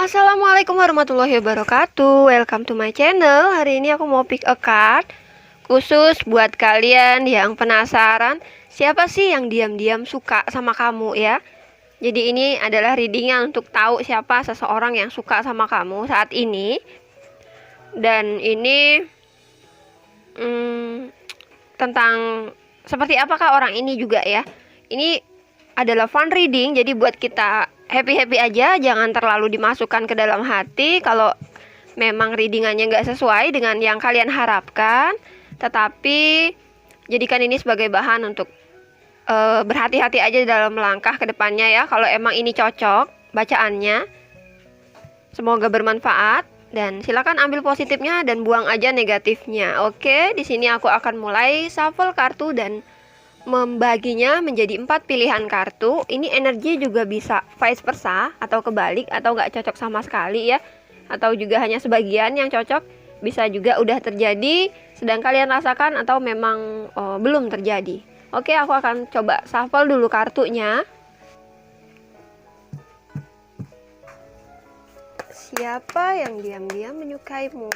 Assalamualaikum warahmatullahi wabarakatuh. Welcome to my channel. Hari ini aku mau pick a card khusus buat kalian yang penasaran siapa sih yang diam-diam suka sama kamu ya. Jadi ini adalah readingnya untuk tahu siapa seseorang yang suka sama kamu saat ini. Dan ini tentang seperti apakah orang ini juga ya. Ini adalah fun reading, jadi buat kita happy-happy aja, jangan terlalu dimasukkan ke dalam hati kalau memang readingannya nggak sesuai dengan yang kalian harapkan. Tetapi jadikan ini sebagai bahan untuk berhati-hati aja dalam langkah ke depannya ya. Kalau emang ini cocok bacaannya, semoga bermanfaat dan silakan ambil positifnya dan buang aja negatifnya. Oke, di sini aku akan mulai shuffle kartu dan membaginya menjadi 4 pilihan kartu. Ini energi juga bisa vice versa atau kebalik atau nggak cocok sama sekali ya, atau juga hanya sebagian yang cocok. Bisa juga udah terjadi sedang kalian rasakan atau memang belum terjadi. Oke, aku akan coba shuffle dulu kartunya. Siapa yang diam-diam menyukaimu?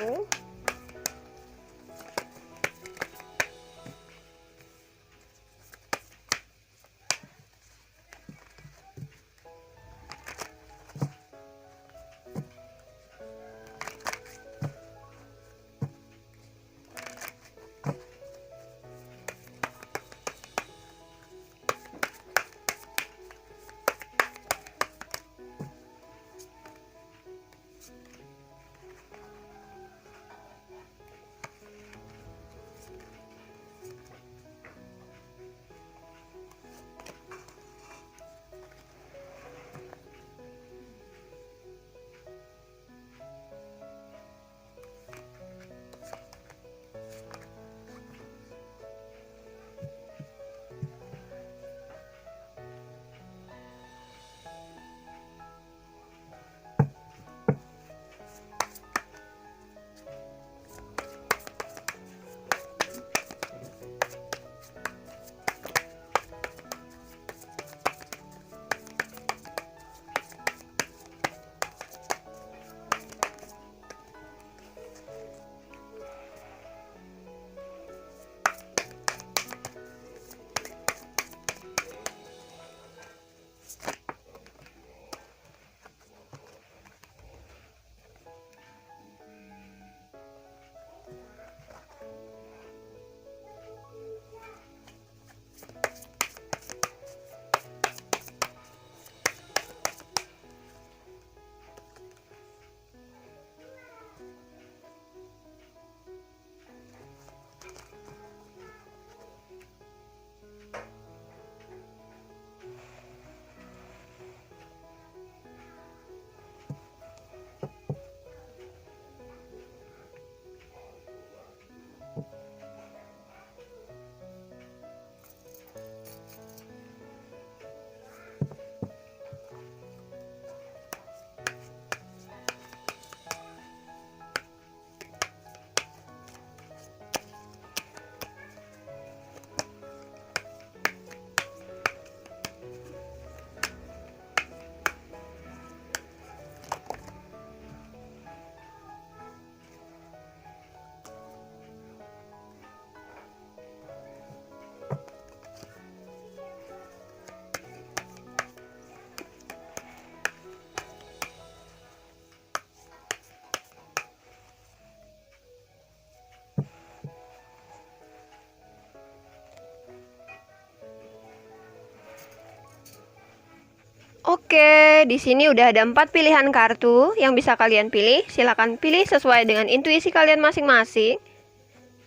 Oke, di sini udah ada 4 pilihan kartu yang bisa kalian pilih. Silakan pilih sesuai dengan intuisi kalian masing-masing.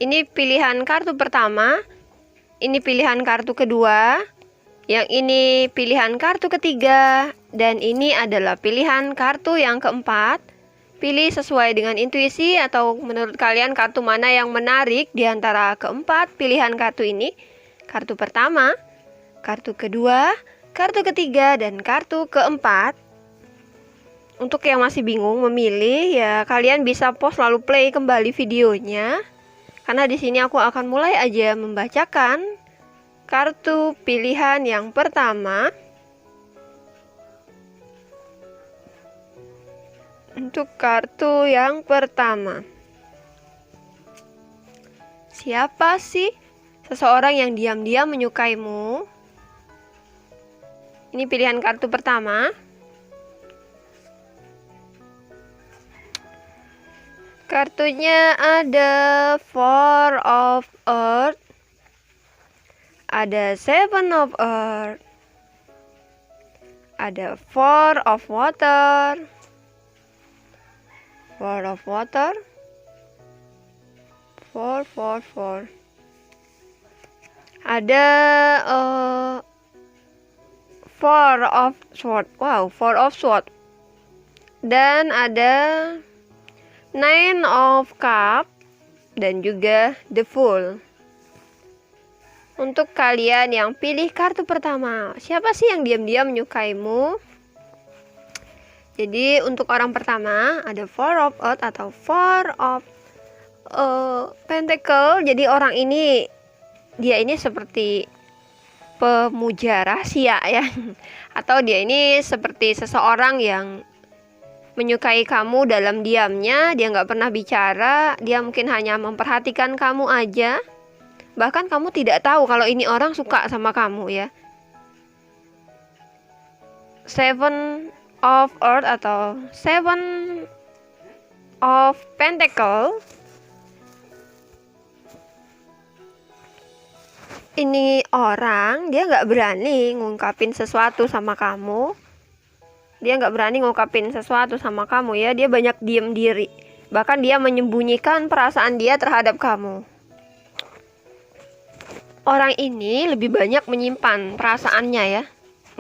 Ini pilihan kartu pertama, ini pilihan kartu kedua, yang ini pilihan kartu ketiga, dan ini adalah pilihan kartu yang keempat. Pilih sesuai dengan intuisi atau menurut kalian kartu mana yang menarik di antara keempat pilihan kartu ini. Kartu pertama, kartu kedua, kartu ketiga, dan kartu keempat. Untuk yang masih bingung memilih ya, kalian bisa pause lalu play kembali videonya. Karena di sini aku akan mulai aja membacakan kartu pilihan yang pertama. Untuk kartu yang pertama, siapa sih seseorang yang diam-diam menyukaimu? Ini pilihan kartu pertama. Kartunya ada Four of Earth, ada Seven of Earth, ada Four of Water, Four of Water, Four. Ada Four of Sword. Wow, Four of Sword. Dan ada Nine of Cup dan juga The Fool. Untuk kalian yang pilih kartu pertama, siapa sih yang diam-diam menyukaimu? Jadi untuk orang pertama ada Four of Earth atau Four of Pentacle. Jadi orang ini, dia ini seperti pemuja rahasia ya. Atau dia ini seperti seseorang yang menyukai kamu dalam diamnya, dia nggak pernah bicara, dia mungkin hanya memperhatikan kamu aja. Bahkan kamu tidak tahu kalau ini orang suka sama kamu ya. Seven of Earth atau Seven of Pentacle. Ini orang, dia nggak berani ngungkapin sesuatu sama kamu. Dia nggak berani ngungkapin sesuatu sama kamu ya. Dia banyak diem diri. Bahkan dia menyembunyikan perasaan dia terhadap kamu. Orang ini lebih banyak menyimpan perasaannya ya.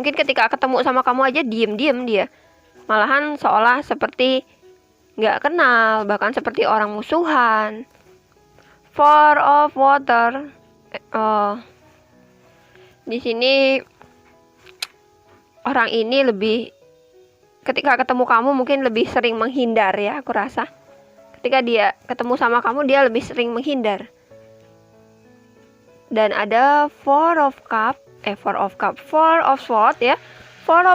Mungkin ketika ketemu sama kamu aja diem-diem dia. Malahan seolah seperti nggak kenal. Bahkan seperti orang musuhan. Four of Water. Di sini orang ini lebih, ketika ketemu kamu mungkin lebih sering menghindar ya, aku rasa. Ketika dia ketemu sama kamu, dia lebih sering menghindar. Dan ada Four of Sword ya. Four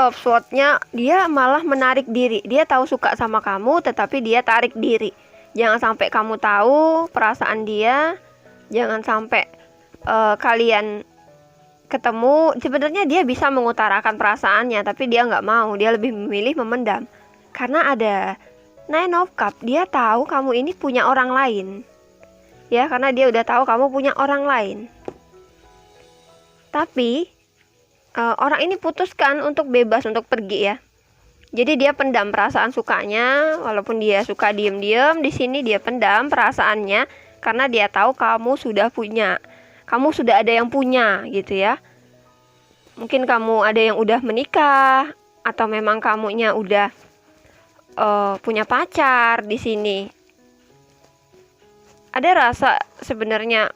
of Sword-nya dia malah menarik diri. Dia tahu suka sama kamu, tetapi dia tarik diri. Jangan sampai kamu tahu perasaan dia. Jangan sampai kalian ketemu. Sebenarnya dia bisa mengutarakan perasaannya, tapi dia nggak mau. Dia lebih memilih memendam. Karena ada Nine of Cup. Dia tahu kamu ini punya orang lain. Ya, karena dia udah tahu kamu punya orang lain. Tapi orang ini putuskan untuk bebas, untuk pergi ya. Jadi dia pendam perasaan sukanya. Walaupun dia suka diem-diem, di sini dia pendam perasaannya karena dia tahu kamu sudah punya. Kamu sudah ada yang punya gitu ya. Mungkin kamu ada yang udah menikah, atau memang kamunya udah punya pacar di sini. Ada rasa sebenarnya,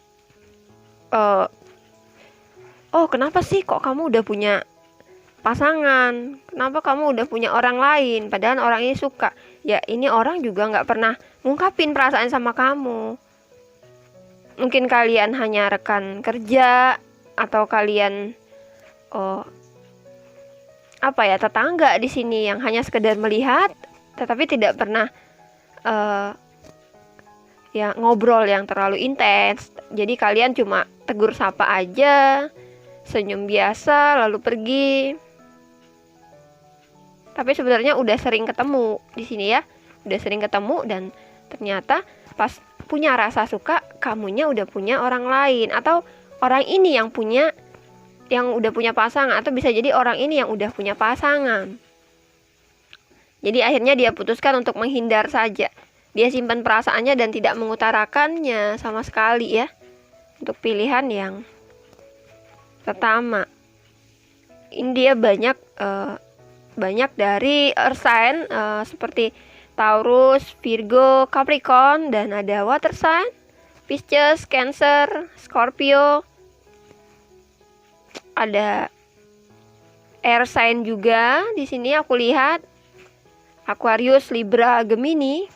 oh kenapa sih kok kamu udah punya pasangan? Kenapa kamu udah punya orang lain? Padahal orang ini suka. Ya ini orang juga nggak pernah ngungkapin perasaan sama kamu. Mungkin kalian hanya rekan kerja, atau kalian tetangga di sini yang hanya sekedar melihat, tetapi tidak pernah ya ngobrol yang terlalu intens. Jadi kalian cuma tegur sapa aja, senyum biasa lalu pergi. Tapi sebenarnya udah sering ketemu di sini ya. Udah sering ketemu dan ternyata pas punya rasa suka, kamunya udah punya orang lain, atau orang ini yang udah punya pasangan, atau bisa jadi orang ini yang udah punya pasangan. Jadi akhirnya dia putuskan untuk menghindar saja. Dia simpan perasaannya dan tidak mengutarakannya sama sekali ya. Untuk pilihan yang pertama. Ini dia banyak dari earth sign seperti Taurus, Virgo, Capricorn, dan ada water sign, Pisces, Cancer, Scorpio. Ada air sign juga di sini aku lihat. Aquarius, Libra, Gemini.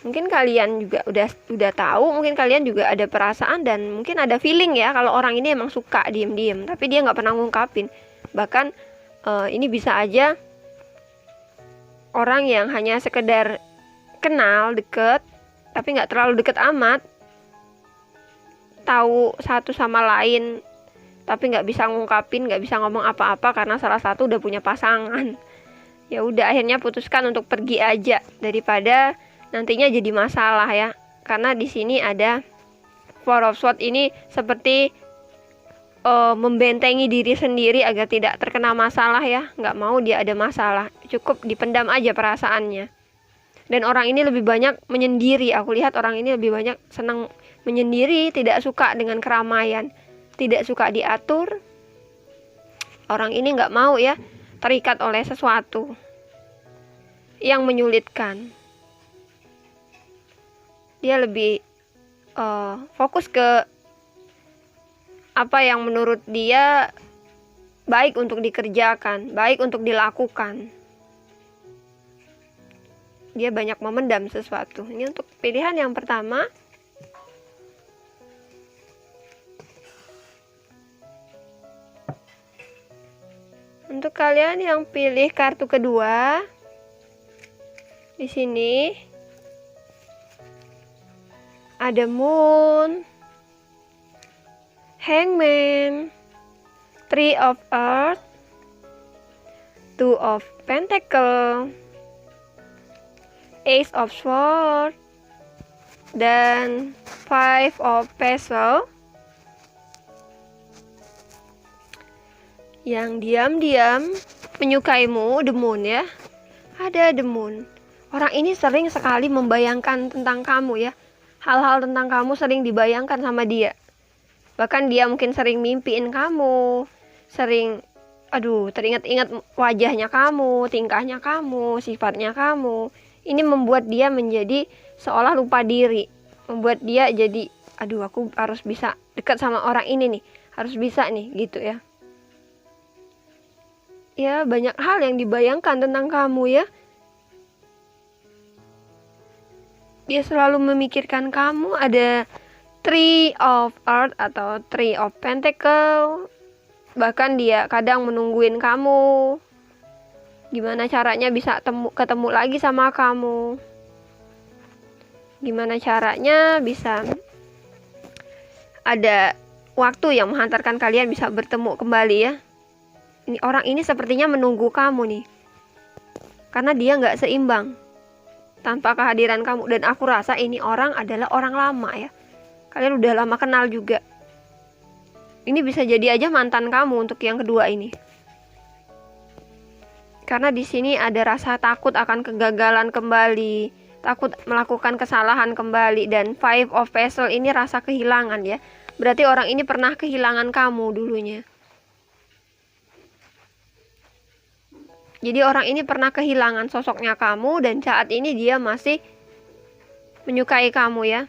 Mungkin kalian juga udah tahu, mungkin kalian juga ada perasaan dan mungkin ada feeling ya kalau orang ini emang suka diem-diem, tapi dia nggak pernah ngungkapin. Bahkan ini bisa aja orang yang hanya sekedar kenal deket, tapi nggak terlalu deket amat, tahu satu sama lain, tapi nggak bisa ngungkapin, nggak bisa ngomong apa-apa karena salah satu udah punya pasangan. Ya udah, akhirnya putuskan untuk pergi aja daripada nantinya jadi masalah ya. Karena di sini ada Four of Swords ini seperti membentengi diri sendiri agar tidak terkena masalah ya. Nggak mau dia ada masalah, cukup dipendam aja perasaannya. Dan orang ini lebih banyak menyendiri. Aku lihat orang ini lebih banyak senang menyendiri, tidak suka dengan keramaian, tidak suka diatur. Orang ini nggak mau ya terikat oleh sesuatu yang menyulitkan. Dia lebih fokus ke apa yang menurut dia baik untuk dikerjakan, baik untuk dilakukan. Dia banyak memendam sesuatu. Ini untuk pilihan yang pertama. Untuk kalian yang pilih kartu kedua, di sini ada Moon, Hangman, Three of Earth, Two of Pentacle, Ace of Swords, dan Five of Pestle. Yang diam-diam menyukaimu, The Moon ya. Ada The Moon. Orang ini sering sekali membayangkan tentang kamu ya. Hal-hal tentang kamu sering dibayangkan sama dia. Bahkan dia mungkin sering mimpiin kamu, sering teringat-ingat wajahnya kamu, tingkahnya kamu, sifatnya kamu. Ini membuat dia menjadi seolah lupa diri, membuat dia jadi aku harus bisa dekat sama orang ini nih, harus bisa nih gitu ya. Ya, banyak hal yang dibayangkan tentang kamu ya. Dia selalu memikirkan kamu. Ada Three of Earth atau Three of Pentacle. Bahkan dia kadang menungguin kamu. Gimana caranya bisa ketemu lagi sama kamu. Gimana caranya bisa ada waktu yang menghantarkan kalian bisa bertemu kembali ya. Orang ini sepertinya menunggu kamu nih, karena dia nggak seimbang tanpa kehadiran kamu. Dan aku rasa ini orang adalah orang lama ya. Kalian udah lama kenal juga. Ini bisa jadi aja mantan kamu untuk yang kedua ini. Karena di sini ada rasa takut akan kegagalan kembali, takut melakukan kesalahan kembali. Dan Five of Pestle ini rasa kehilangan ya. Berarti orang ini pernah kehilangan kamu dulunya. Jadi orang ini pernah kehilangan sosoknya kamu dan saat ini dia masih menyukai kamu ya.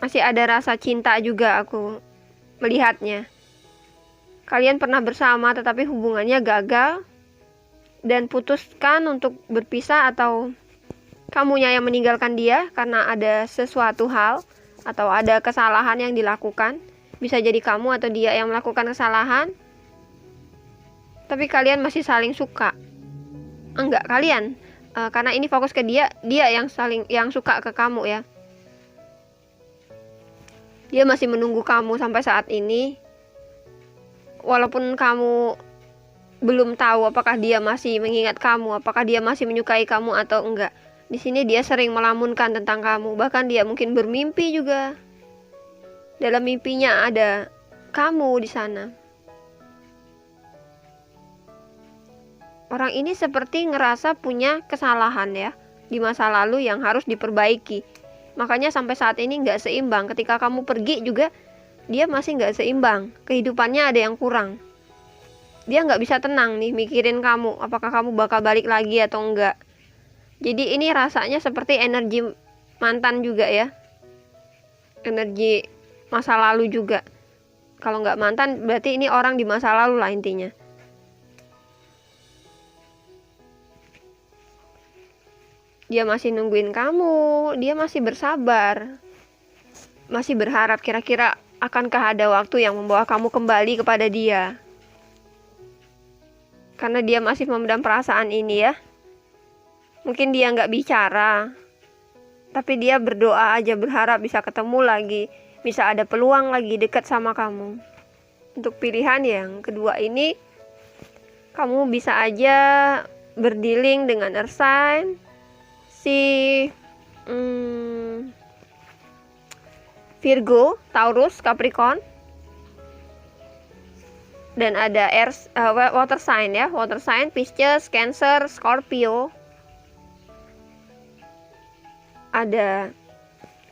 Masih ada rasa cinta juga aku melihatnya. Kalian pernah bersama tetapi hubungannya gagal dan putuskan untuk berpisah, atau kamunya yang meninggalkan dia karena ada sesuatu hal atau ada kesalahan yang dilakukan. Bisa jadi kamu atau dia yang melakukan kesalahan. Tapi kalian masih saling suka. Enggak, kalian karena ini fokus ke dia yang suka ke kamu ya. Dia masih menunggu kamu sampai saat ini. Walaupun kamu belum tahu apakah dia masih mengingat kamu, apakah dia masih menyukai kamu atau enggak. Di sini dia sering melamunkan tentang kamu, bahkan dia mungkin bermimpi juga. Dalam mimpinya ada kamu di sana. Orang ini seperti ngerasa punya kesalahan ya di masa lalu yang harus diperbaiki. Makanya sampai saat ini nggak seimbang. Ketika kamu pergi juga dia masih nggak seimbang. Kehidupannya ada yang kurang. Dia nggak bisa tenang nih mikirin kamu. Apakah kamu bakal balik lagi atau enggak. Jadi ini rasanya seperti energi mantan juga ya. Energi masa lalu juga. Kalau nggak mantan berarti ini orang di masa lalu lah intinya. Dia masih nungguin kamu, dia masih bersabar, masih berharap kira-kira akankah ada waktu yang membawa kamu kembali kepada dia. karena dia masih memendam perasaan ini ya. Mungkin dia nggak bicara, tapi dia berdoa aja, berharap bisa ketemu lagi, bisa ada peluang lagi dekat sama kamu. Untuk pilihan yang kedua ini, kamu bisa aja berdealing dengan earth sign si Virgo, Taurus, Capricorn, dan ada water sign ya, water sign Pisces, Cancer, Scorpio, ada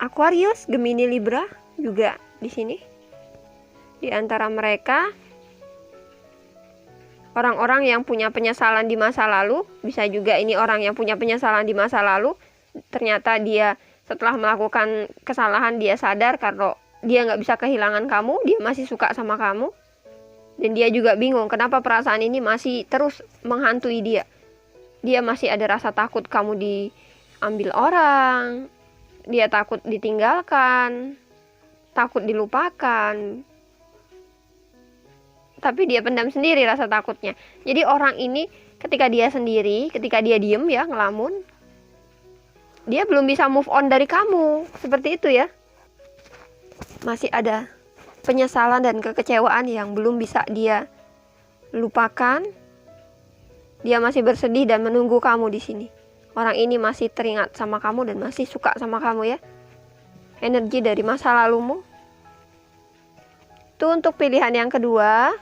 Aquarius, Gemini, Libra juga di sini. Di antara mereka orang-orang yang punya penyesalan di masa lalu, bisa juga ini orang yang punya penyesalan di masa lalu. Ternyata dia setelah melakukan kesalahan dia sadar kalau dia nggak bisa kehilangan kamu, dia masih suka sama kamu. Dan dia juga bingung kenapa perasaan ini masih terus menghantui dia. Dia masih ada rasa takut kamu diambil orang, dia takut ditinggalkan, takut dilupakan. Tapi dia pendam sendiri rasa takutnya. Jadi orang ini ketika dia sendiri, ketika dia diem ya, ngelamun, dia belum bisa move on dari kamu. Seperti itu ya. Masih ada penyesalan dan kekecewaan yang belum bisa dia lupakan. Dia masih bersedih dan menunggu kamu di sini. Orang ini masih teringat sama kamu dan masih suka sama kamu ya. Energi dari masa lalumu. Itu untuk pilihan yang kedua.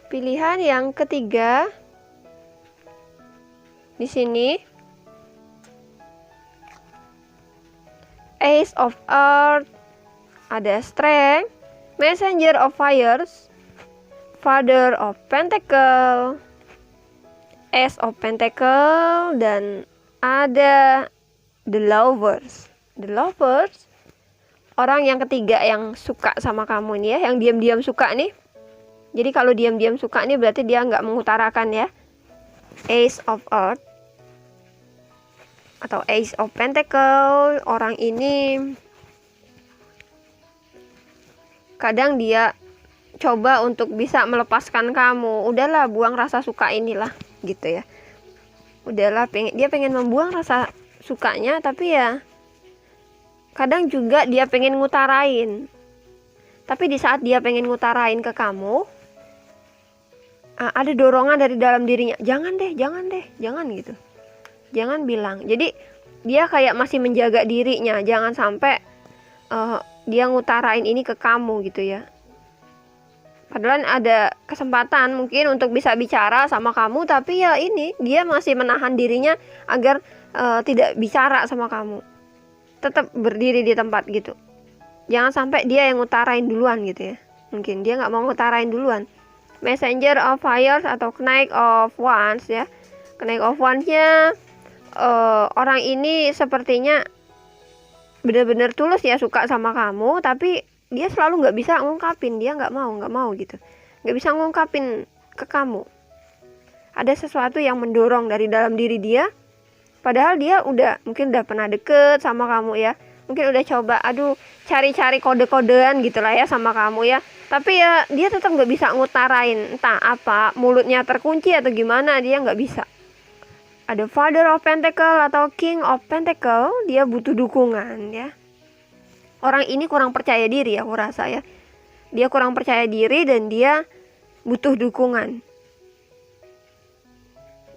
Pilihan yang ketiga di sini Ace of Earth, ada Strength, Messenger of Fires, Father of Pentacle, Ace of Pentacle, dan ada The Lovers. The Lovers, orang yang ketiga yang suka sama kamu nih ya, yang diam-diam suka nih. Jadi kalau diam-diam suka nih berarti dia nggak mengutarakan ya. Ace of Earth atau Ace of Pentacle, orang ini kadang dia coba untuk bisa melepaskan kamu. Udahlah, buang rasa suka inilah gitu ya. Udahlah, dia pengen membuang rasa sukanya, tapi ya kadang juga dia pengen ngutarain. Tapi di saat dia pengen ngutarain ke kamu, ada dorongan dari dalam dirinya, jangan deh, jangan gitu, jangan bilang. Jadi dia kayak masih menjaga dirinya, jangan sampai dia ngutarain ini ke kamu gitu ya. Padahal ada kesempatan mungkin untuk bisa bicara sama kamu, tapi ya ini dia masih menahan dirinya agar tidak bicara sama kamu, tetap berdiri di tempat gitu. Jangan sampai dia yang ngutarain duluan gitu ya. Mungkin dia nggak mau ngutarain duluan. Messenger of Fires atau Knight of Wands ya. Knight of Wands-nya orang ini sepertinya benar-benar tulus ya suka sama kamu, tapi dia selalu nggak bisa ngungkapin. Dia nggak mau gitu, nggak bisa ngungkapin ke kamu. Ada sesuatu yang mendorong dari dalam diri dia, padahal dia mungkin udah pernah deket sama kamu ya, mungkin udah coba cari-cari kode-kodean gitulah ya sama kamu ya, tapi ya dia tetap nggak bisa ngutarain, entah apa, mulutnya terkunci atau gimana, dia nggak bisa. Ada Father of Pentacle atau King of Pentacle, dia butuh dukungan ya. Orang ini kurang percaya diri aku rasa ya. Dia kurang percaya diri dan dia butuh dukungan.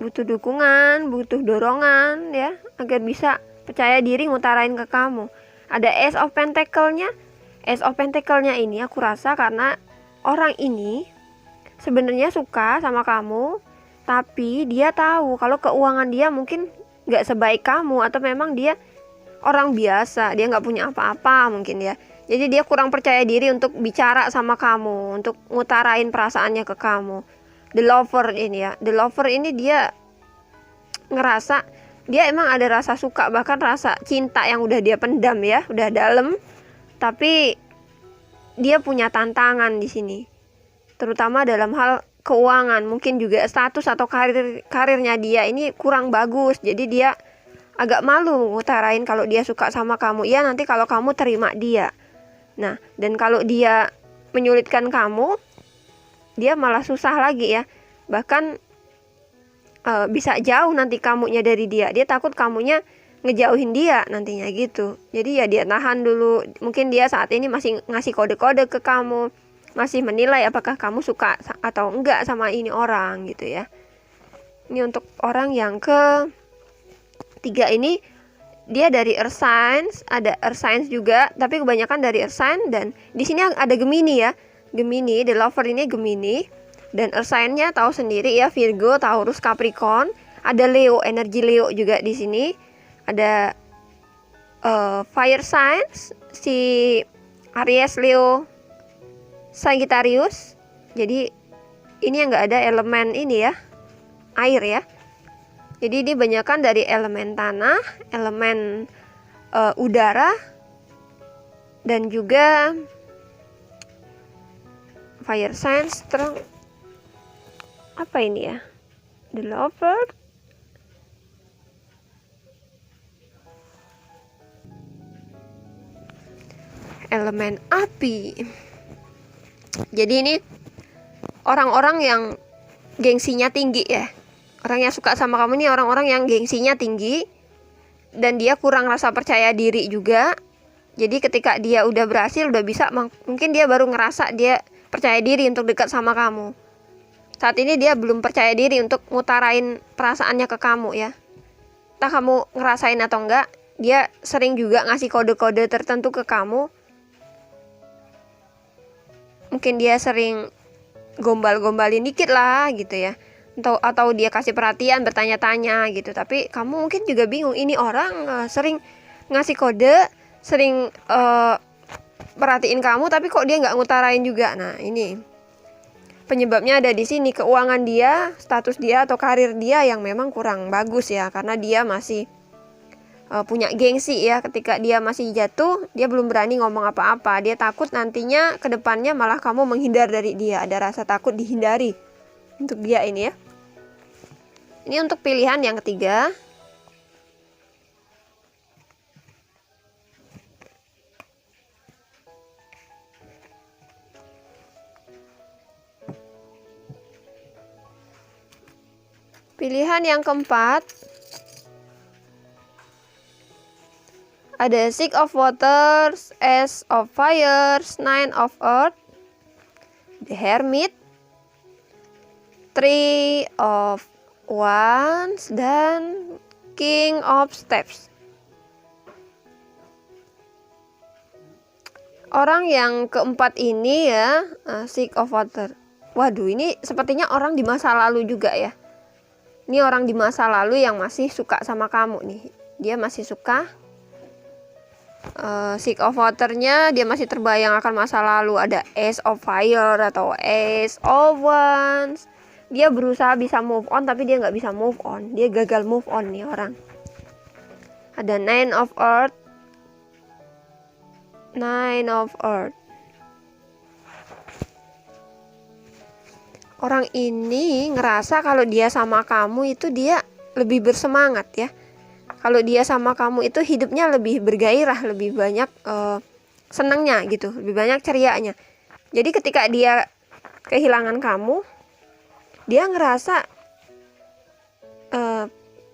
Butuh dukungan, butuh dorongan ya, agar bisa percaya diri ngutarain ke kamu. Ada Ace of Pentacle-nya. Ace of Pentacle-nya ini aku rasa karena orang ini sebenarnya suka sama kamu, tapi dia tahu kalau keuangan dia mungkin nggak sebaik kamu, atau memang dia orang biasa, dia nggak punya apa-apa mungkin ya. Jadi dia kurang percaya diri untuk bicara sama kamu, untuk ngutarain perasaannya ke kamu. The Lover ini ya, The Lover ini dia ngerasa dia emang ada rasa suka, bahkan rasa cinta yang udah dia pendam ya, udah dalam. Tapi dia punya tantangan di sini, terutama dalam hal keuangan. Mungkin juga status atau karirnya dia ini kurang bagus, jadi dia agak malu ngutarain kalau dia suka sama kamu. Ya nanti kalau kamu terima dia. Nah, dan kalau dia menyulitkan kamu, dia malah susah lagi ya. Bahkan bisa jauh nanti kamunya dari dia. Dia takut kamunya ngejauhin dia nantinya gitu. Jadi ya dia tahan dulu. Mungkin dia saat ini masih ngasih kode-kode ke kamu, masih menilai apakah kamu suka atau enggak sama ini orang gitu ya. Ini untuk orang yang ketiga ini, dia dari Earth Signs, ada Earth Signs juga, tapi kebanyakan dari Earth Sign. Dan di sini ada Gemini ya. Gemini, the lover ini Gemini. Dan Earth sign-nya tahu sendiri ya, Virgo, Taurus, Capricorn. Ada Leo, energi Leo juga di sini. Ada fire signs, si Aries, Leo, Sagittarius. Jadi ini yang nggak ada elemen ini ya, air ya. Jadi dibanyakan dari elemen tanah, elemen udara, dan juga fire signs. Terus apa ini ya, the lover, elemen api. Jadi ini orang-orang yang gengsinya tinggi ya. Orang yang suka sama kamu ini orang-orang yang gengsinya tinggi, dan dia kurang rasa percaya diri juga. Jadi ketika dia udah berhasil, udah bisa, mungkin dia baru ngerasa dia percaya diri untuk dekat sama kamu. Saat ini dia belum percaya diri untuk ngutarain perasaannya ke kamu ya. Entah kamu ngerasain atau enggak, dia sering juga ngasih kode-kode tertentu ke kamu. Mungkin dia sering gombal-gombalin dikit lah gitu ya. Atau dia kasih perhatian, bertanya-tanya gitu. Tapi kamu mungkin juga bingung, ini orang sering ngasih kode, sering perhatiin kamu, tapi kok dia nggak ngutarain juga. Nah ini penyebabnya ada di sini, keuangan dia, status dia atau karir dia yang memang kurang bagus ya, karena dia masih punya gengsi ya. Ketika dia masih jatuh, dia belum berani ngomong apa-apa. Dia takut nantinya ke depannya malah kamu menghindar dari dia. Ada rasa takut dihindari untuk dia ini ya. Ini untuk pilihan yang ketiga. Pilihan yang keempat, ada Six of Waters, Ace of Fires, Nine of Earth, the Hermit, Three of Wands, dan King of Steps. Orang yang keempat ini ya, Six of Water. Waduh, ini sepertinya orang di masa lalu juga ya. Ini orang di masa lalu yang masih suka sama kamu nih. Dia masih suka. Six of Water-nya dia masih terbayang akan masa lalu. Ada Ace of Fire atau Ace of Wands. Dia berusaha bisa move on, tapi dia nggak bisa move on. Dia gagal move on nih orang. Ada Nine of Earth. Nine of Earth. Orang ini ngerasa kalau dia sama kamu itu dia lebih bersemangat ya. Kalau dia sama kamu itu hidupnya lebih bergairah, lebih banyak senangnya gitu, lebih banyak cerianya. Jadi ketika dia kehilangan kamu, dia ngerasa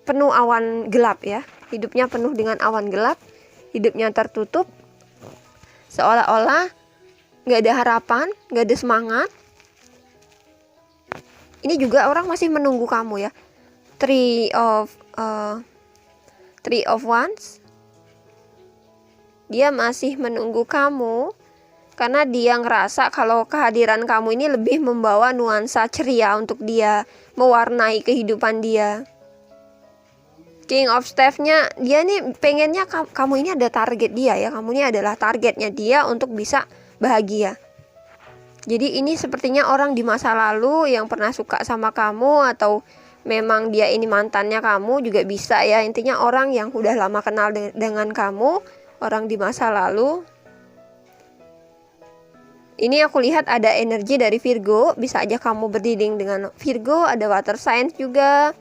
penuh awan gelap ya. Hidupnya penuh dengan awan gelap, hidupnya tertutup, seolah-olah gak ada harapan, gak ada semangat. Ini juga orang masih menunggu kamu ya. Three of Wands. Dia masih menunggu kamu karena dia ngerasa kalau kehadiran kamu ini lebih membawa nuansa ceria untuk dia, mewarnai kehidupan dia. King of Steps-nya, dia nih pengennya kamu ini ada target dia ya. Kamu ini adalah targetnya dia untuk bisa bahagia. Jadi ini sepertinya orang di masa lalu yang pernah suka sama kamu, atau memang dia ini mantannya kamu juga bisa ya. Intinya orang yang udah lama kenal dengan kamu, orang di masa lalu. Ini aku lihat ada energi dari Virgo, bisa aja kamu berdinding dengan Virgo. Ada water signs juga,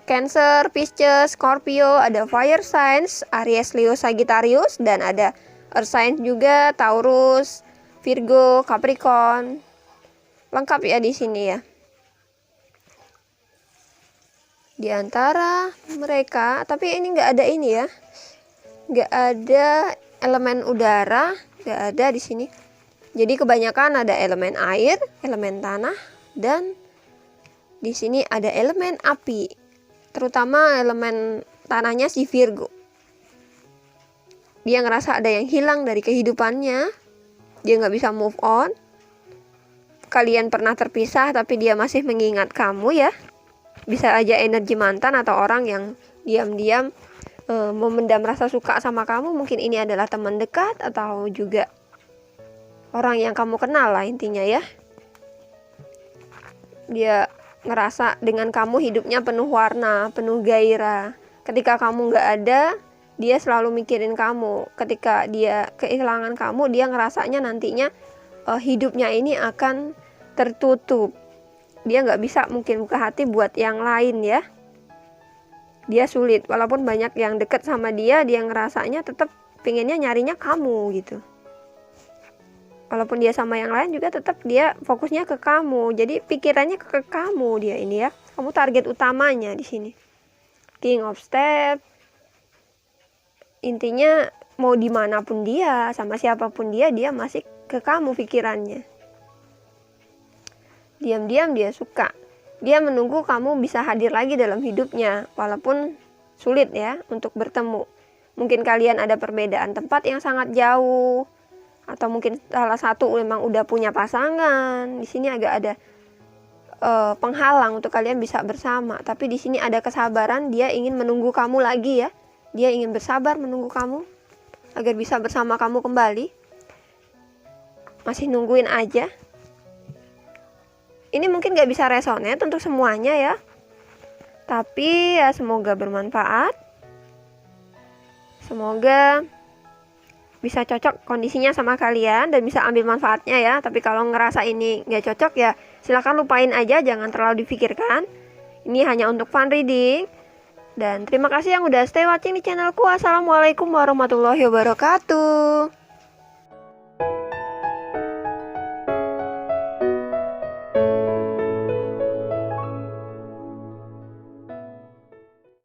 Cancer, Pisces, Scorpio, ada fire signs, Aries, Leo, Sagittarius, dan ada earth signs juga, Taurus, Virgo, Capricorn. Lengkap ya di sini ya. Di antara mereka, tapi ini nggak ada ini ya. Nggak ada elemen udara, nggak ada di sini. Jadi kebanyakan ada elemen air, elemen tanah, dan di sini ada elemen api. Terutama elemen tanahnya si Virgo. Dia ngerasa ada yang hilang dari kehidupannya. Dia nggak bisa move on. Kalian pernah terpisah tapi dia masih mengingat kamu ya. Bisa aja energi mantan atau orang yang diam-diam memendam rasa suka sama kamu. Mungkin ini adalah teman dekat atau juga orang yang kamu kenal lah intinya ya. Dia ngerasa dengan kamu hidupnya penuh warna, penuh gairah. Ketika kamu nggak ada, dia selalu mikirin kamu. Ketika dia kehilangan kamu, dia ngerasanya nantinya hidupnya ini akan tertutup. Dia nggak bisa mungkin buka hati buat yang lain ya. Dia sulit, walaupun banyak yang deket sama dia, dia ngerasanya tetap pengennya nyarinya kamu gitu. Walaupun dia sama yang lain juga tetap dia fokusnya ke kamu. Jadi pikirannya ke kamu dia ini ya. Kamu target utamanya di sini. King of Step. Intinya mau dimanapun dia, sama siapapun dia masih ke kamu pikirannya. Diam-diam dia suka. Dia menunggu kamu bisa hadir lagi dalam hidupnya. Walaupun sulit ya untuk bertemu. Mungkin kalian ada perbedaan tempat yang sangat jauh. Atau mungkin salah satu memang udah punya pasangan. Di sini agak ada penghalang untuk kalian bisa bersama. Tapi di sini ada kesabaran, dia ingin menunggu kamu lagi ya. Dia ingin bersabar menunggu kamu agar bisa bersama kamu kembali. Masih nungguin aja. Ini mungkin gak bisa resonate untuk semuanya ya. Tapi ya semoga bermanfaat. Semoga bisa cocok kondisinya sama kalian dan bisa ambil manfaatnya ya. Tapi kalau ngerasa ini gak cocok ya silahkan lupain aja, jangan terlalu dipikirkan. Ini hanya untuk fun reading. Dan terima kasih yang udah stay watching di channelku. Assalamualaikum warahmatullahi wabarakatuh.